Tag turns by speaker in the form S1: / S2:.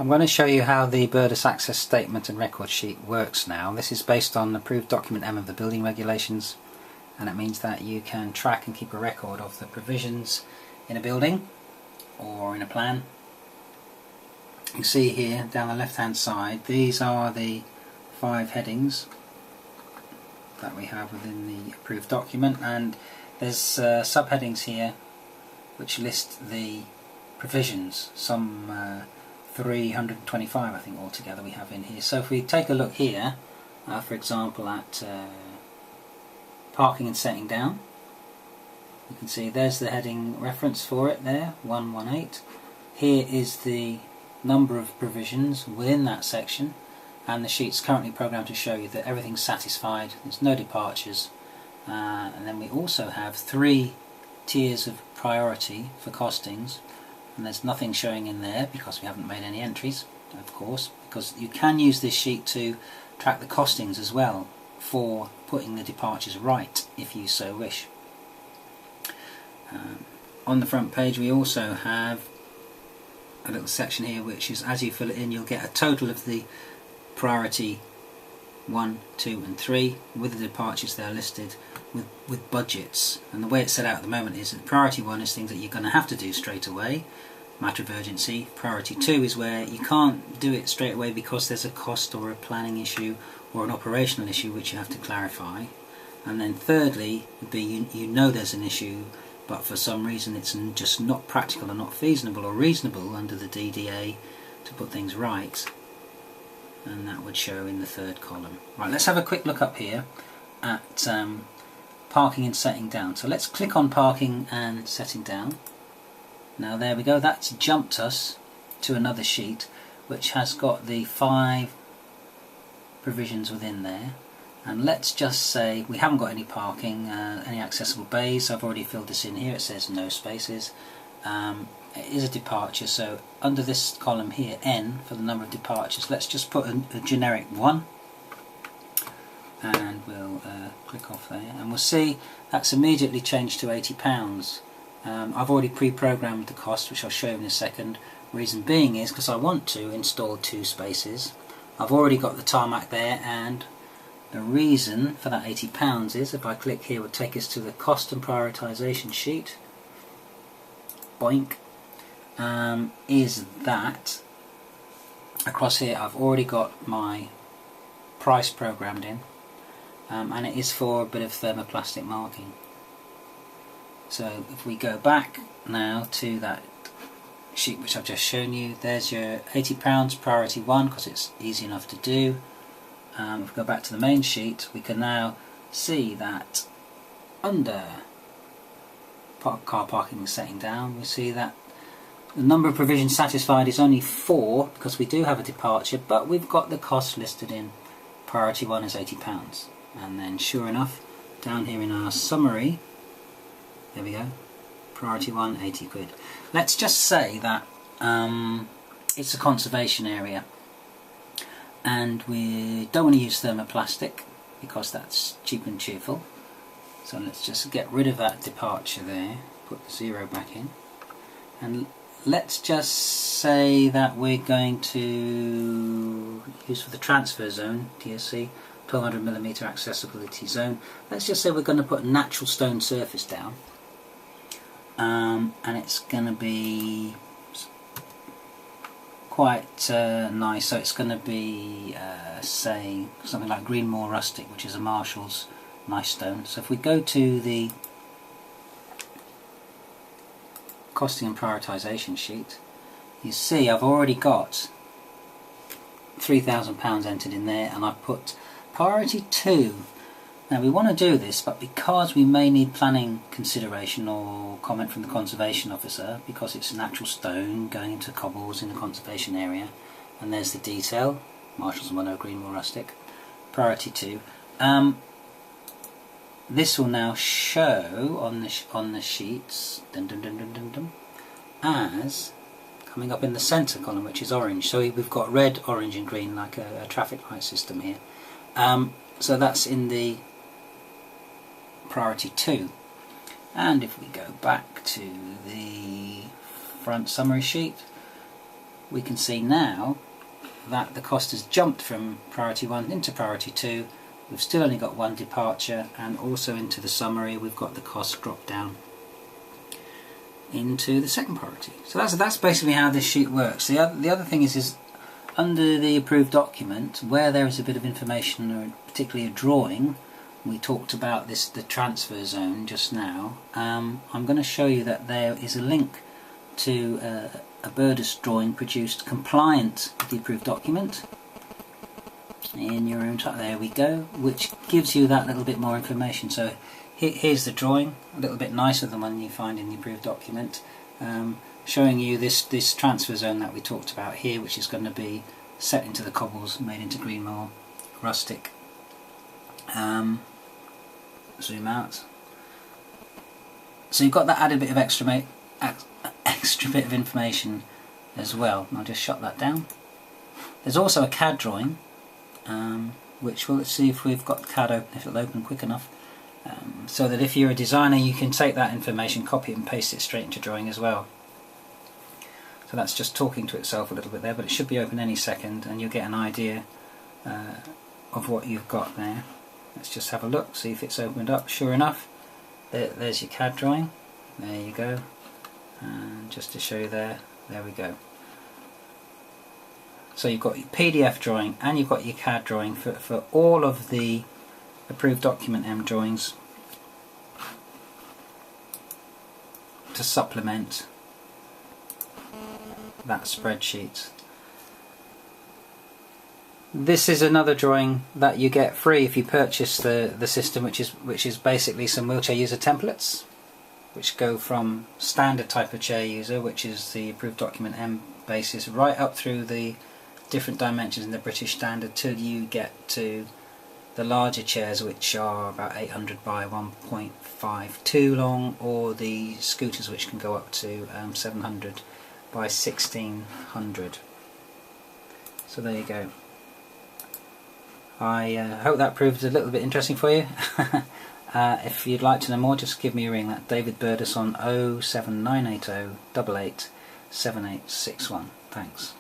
S1: I'm going to show you how the Burdus access statement and record sheet works now. This is based on approved document M of the building regulations, and it means that you can track and keep a record of the provisions in a building or in a plan. You can see here down the left hand side, these are the 5 headings that we have within the approved document, and there's subheadings here which list the provisions, some 325 I think altogether we have in here. So if we take a look here, for example at parking and setting down, you can see there's the heading reference for it there, 118. Here is the number of provisions within that section, and the sheet's currently programmed to show you that everything's satisfied, there's no departures, and then we also have 3 tiers of priority for costings. And there's nothing showing in there because we haven't made any entries, of course, because you can use this sheet to track the costings as well for putting the departures right if you so wish. On the front page we also have a little section here which is, as you fill it in, you'll get a total of the priority 1, 2 and 3 with the departures there listed with budgets. And the way it's set out at the moment is that priority 1 is things that you're going to have to do straight away, matter of urgency. Priority 2 is where you can't do it straight away because there's a cost or a planning issue or an operational issue which you have to clarify. And then thirdly would be you know there's an issue, but for some reason it's just not practical or not feasible or reasonable under the DDA to put things right, and that would show in the 3rd column. Right, let's have a quick look up here at parking and setting down. So let's click on parking and setting down. Now there we go, that's jumped us to another sheet which has got the 5 provisions within there. And let's just say we haven't got any parking, any accessible bays. I've already filled this in here, it says no spaces. It is a departure, so under this column here, N, for the number of departures, let's just put a generic 1. And we'll click off there, and we'll see that's immediately changed to £80. I've already pre-programmed the cost, which I'll show you in a second. Reason being is because I want to install 2 spaces. I've already got the tarmac there, and the reason for that £80 is, if I click here, it will take us to the cost and prioritisation sheet. Boink. Is that across here I've already got my price programmed in, and it is for a bit of thermoplastic marking. So if we go back now to that sheet which I've just shown you, there's your £80 priority 1 because it's easy enough to do. If we go back to the main sheet, we can now see that under car parking and setting down, we see that the number of provisions satisfied is only 4 because we do have a departure, but we've got the cost listed in. Priority 1 is £80, and then sure enough, down here in our summary, there we go, priority 1, 80 quid. Let's just say that it's a conservation area and we don't want to use thermoplastic because that's cheap and cheerful. So let's just get rid of that departure there, put the 0 back in, and let's just say that we're going to use for the transfer zone, TSC, 1200mm accessibility zone. Let's just say we're going to put a natural stone surface down, and it's going to be quite nice. So it's going to be, say, something like Greenmore Rustic, which is a Marshall's nice stone. So if we go to the costing and prioritisation sheet, you see I've already got £3,000 entered in there, and I've put priority 2. Now we want to do this, but because we may need planning consideration or comment from the conservation officer, because it's a natural stone going into cobbles in the conservation area, and there's the detail, Marshall's Mono Greenmore Rustic, priority 2. This will now show on the sheets as coming up in the centre column, which is orange. So we've got red, orange and green, like a traffic light system here. So that's in the priority 2. And if we go back to the front summary sheet, we can see now that the cost has jumped from priority 1 into priority 2. We've still only got one departure, and also into the summary we've got the cost drop down into the second priority. So that's basically how this sheet works. The other thing is under the approved document, where there is a bit of information, or particularly a drawing, we talked about the transfer zone just now. I'm going to show you that there is a link to a Burdus drawing produced compliant with the approved document in your own time. There we go, which gives you that little bit more information. So here's the drawing, a little bit nicer than one you find in the approved document, showing you this transfer zone that we talked about here, which is going to be set into the cobbles, made into green moor, rustic. Zoom out. So you've got that added bit of extra bit of information as well. I'll just shut that down. There's also a CAD drawing, which let's see if we've got CAD open, if it'll open quick enough, so that if you're a designer you can take that information, copy it and paste it straight into drawing as well. So that's just talking to itself a little bit there, but it should be open any second, and you'll get an idea of what you've got there. Let's just have a look, see if it's opened up. Sure enough, there's your CAD drawing. There you go. And just to show you there we go. So you've got your PDF drawing and you've got your CAD drawing for all of the approved document M drawings to supplement that spreadsheet. This is another drawing that you get free if you purchase the system, which is basically some wheelchair user templates, which go from standard type of chair user, which is the approved document M basis, right up through the different dimensions in the British standard till you get to the larger chairs, which are about 800 by 1.52 long, or the scooters, which can go up to 700 by 1600. So there you go. I hope that proved a little bit interesting for you. If you'd like to know more, just give me a ring. That's David Burdus on 07980 88 7861. Thanks.